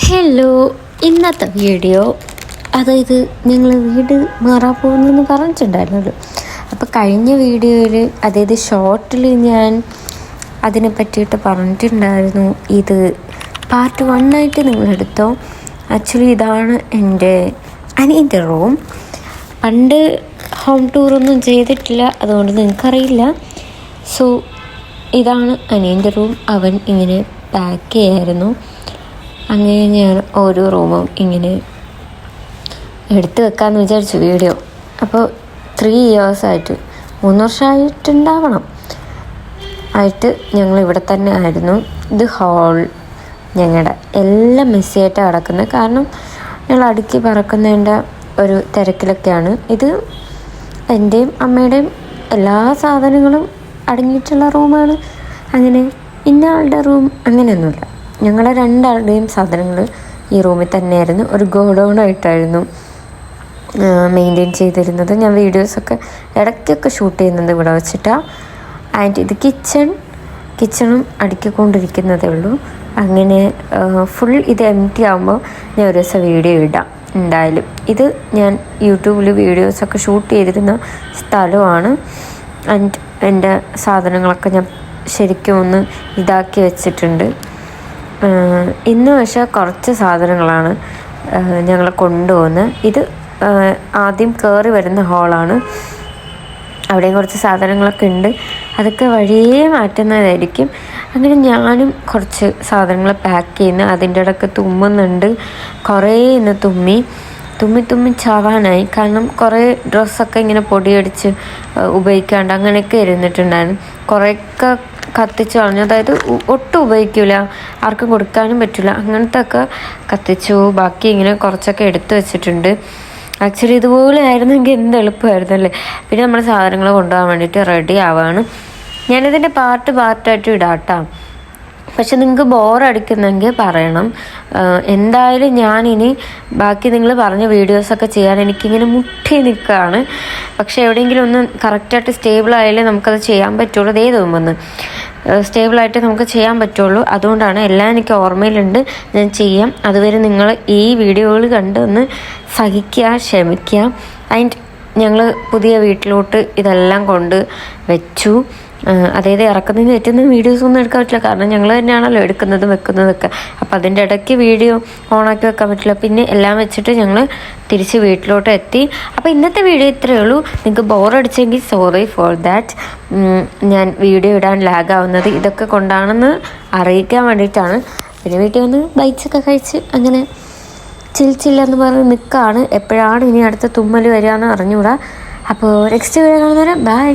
Hello, ഇന്നത്തെ video അതായത് ഞങ്ങൾ വീട് മാറാൻ പോകുന്നെന്ന് പറഞ്ഞിട്ടുണ്ടായിരുന്നല്ലോ. അപ്പോൾ കഴിഞ്ഞ വീഡിയോയിൽ അതായത് ഷോർട്ടിൽ ഞാൻ അതിനെ പറ്റിയിട്ട് പറഞ്ഞിട്ടുണ്ടായിരുന്നു. ഇത് പാർട്ട് 1 ആയിട്ട് നിങ്ങളെടുത്തോ. ആക്ച്വലി ഇതാണ് എൻ്റെ അനിയൻ്റെ റൂം. പണ്ട് ഹോം ടൂറൊന്നും ചെയ്തിട്ടില്ല, അതുകൊണ്ട് നിങ്ങൾക്കറിയില്ല. സോ ഇതാണ് അനിയൻ്റെ റൂം. അവൻ ഇങ്ങനെ പാക്ക് ചെയ്യായിരുന്നു. അങ്ങനെ ഞാൻ ഓരോ റൂമും ഇങ്ങനെ എടുത്തു വെക്കാമെന്ന് വിചാരിച്ചു വീഡിയോ. അപ്പോൾ 3 years ആയിട്ട് 3 വർഷമായിട്ടുണ്ടാവണം ആയിട്ട് ഞങ്ങൾ ഇവിടെ തന്നെ ആയിരുന്നു. ഇത് ഹാൾ ഞങ്ങളുടെ എല്ലാം മെസ്സിയായിട്ടാണ് കിടക്കുന്നത്. കാരണം ഞങ്ങൾ അടുക്കി പറക്കുന്നതിൻ്റെ ഒരു തിരക്കിലൊക്കെയാണ്. ഇത് എൻ്റെയും അമ്മയുടെയും എല്ലാ സാധനങ്ങളും അടങ്ങിയിട്ടുള്ള റൂമാണ്. അങ്ങനെ ഇന്ന ആളുടെ റൂം അങ്ങനെയൊന്നുമില്ല. ഞങ്ങളുടെ 2 ആളുടെയും സാധനങ്ങൾ ഈ റൂമിൽ തന്നെയായിരുന്നു. ഒരു ഗോഡൗണായിട്ടായിരുന്നു മെയിൻറ്റെയിൻ ചെയ്തിരുന്നത്. ഞാൻ വീഡിയോസൊക്കെ ഇടയ്ക്കൊക്കെ ഷൂട്ട് ചെയ്യുന്നത് ഇവിടെ വെച്ചിട്ടാണ്. ആൻഡ് ഇത് കിച്ചണും അടുക്കിക്കൊണ്ടിരിക്കുന്നതേ ഉള്ളൂ. അങ്ങനെ ഫുൾ ഇത് എംപ്റ്റി ആകുമ്പോൾ ഞാൻ ഒരു ദിവസം വീഡിയോ ഇടാം എന്തായാലും. ഇത് ഞാൻ യൂട്യൂബിൽ വീഡിയോസൊക്കെ ഷൂട്ട് ചെയ്തിരുന്ന സ്ഥലമാണ്. ആൻഡ് എൻ്റെ സാധനങ്ങളൊക്കെ ഞാൻ ശരിക്കും ഒന്ന് ഇതാക്കി വെച്ചിട്ടുണ്ട്. ഇന്ന് പക്ഷേ കുറച്ച് സാധനങ്ങളാണ് ഞങ്ങൾ കൊണ്ടുപോകുന്നത്. ഇത് ആദ്യം കയറി വരുന്ന ഹാളാണ്. അവിടെയും കുറച്ച് സാധനങ്ങളൊക്കെ ഉണ്ട്. അതൊക്കെ വഴിയേ മാറ്റുന്നതായിരിക്കും. അങ്ങനെ ഞാനും കുറച്ച് സാധനങ്ങൾ പാക്ക് ചെയ്യുന്നു. അതിൻ്റെ ഇടയ്ക്ക് തുമ്മുന്നുണ്ട്. കുറേ ഇന്ന് തുമ്മി ചാവാനായി. കാരണം കുറേ ഡ്രസ്സൊക്കെ ഇങ്ങനെ പൊടിയടിച്ച് ഉപയോഗിക്കാണ്ട് അങ്ങനെയൊക്കെ ഇരുന്നിട്ടുണ്ടായിരുന്നു. കുറേയൊക്കെ കത്തിച്ച് കളഞ്ഞു. അതായത് ഒട്ടും ഉപയോഗിക്കില്ല, ആർക്കും കൊടുക്കാനും പറ്റില്ല, അങ്ങനത്തെ ഒക്കെ കത്തിച്ചു. ബാക്കി ഇങ്ങനെ കുറച്ചൊക്കെ എടുത്തു വെച്ചിട്ടുണ്ട്. ആക്ച്വലി ഇതുപോലെ ആയിരുന്നെങ്കിൽ എന്ത് എളുപ്പമായിരുന്നല്ലേ. പിന്നെ നമ്മൾ സാധനങ്ങൾ കൊണ്ടുപോകാൻ വേണ്ടിയിട്ട് റെഡി ആവുകയാണ്. ഞാനിതിൻ്റെ പാർട്ടായിട്ട് ഇടാം. പക്ഷെ നിങ്ങൾക്ക് ബോറടിക്കുന്നെങ്കിൽ പറയണം. എന്തായാലും ഞാനിനി ബാക്കി നിങ്ങൾ പറഞ്ഞ വീഡിയോസൊക്കെ ചെയ്യാൻ എനിക്കിങ്ങനെ മുട്ടി നിൽക്കുകയാണ്. പക്ഷെ എവിടെയെങ്കിലും ഒന്ന് കറക്റ്റായിട്ട് സ്റ്റേബിളായാലേ നമുക്കത് ചെയ്യാൻ പറ്റുള്ളൂ. ഇതേ തോന്നുന്നു സ്റ്റേബിളായിട്ട് നമുക്ക് ചെയ്യാൻ പറ്റുള്ളൂ. അതുകൊണ്ടാണ് എല്ലാം എനിക്ക് ഓർമ്മയിലുണ്ട്, ഞാൻ ചെയ്യാം. അതുവരെ നിങ്ങൾ ഈ വീഡിയോകൾ കണ്ട് ഒന്ന് സഹിക്കുക, ക്ഷമിക്കുക. ആൻഡ് ഞങ്ങൾ പുതിയ വീട്ടിലോട്ട് ഇതെല്ലാം കൊണ്ട് വെച്ചു. അതായത് ഇറക്കുന്നതിന് പറ്റുന്ന വീഡിയോസൊന്നും എടുക്കാൻ പറ്റില്ല, കാരണം ഞങ്ങൾ തന്നെയാണല്ലോ എടുക്കുന്നതും വെക്കുന്നതൊക്കെ. അപ്പം അതിൻ്റെ ഇടയ്ക്ക് വീഡിയോ ഓണാക്കി വെക്കാൻ പറ്റില്ല. പിന്നെ എല്ലാം വെച്ചിട്ട് ഞങ്ങൾ തിരിച്ച് വീട്ടിലോട്ട് എത്തി. അപ്പോൾ ഇന്നത്തെ വീഡിയോ ഇത്രയേ ഉള്ളൂ. നിങ്ങൾക്ക് ബോറടിച്ചെങ്കിൽ സോറി ഫോർ ദാറ്റ്. ഞാൻ വീഡിയോ ഇടാൻ ലാഗാവുന്നത് ഇതൊക്കെ കൊണ്ടാണെന്ന് അറിയിക്കാൻ വേണ്ടിയിട്ടാണ്. പിന്നെ വീട്ടിൽ വന്ന് ബൈറ്റ്സൊക്കെ കഴിച്ച് അങ്ങനെ ചില്ലെന്ന് പറഞ്ഞ് നിൽക്കുകയാണ്. എപ്പോഴാണ് ഇനി അടുത്ത തുമ്മൽ വരികയെന്ന് അറിഞ്ഞുകൂടാ. അപ്പോൾ നെക്സ്റ്റ് വീഡിയോ കാണുന്നവരെ ബൈ.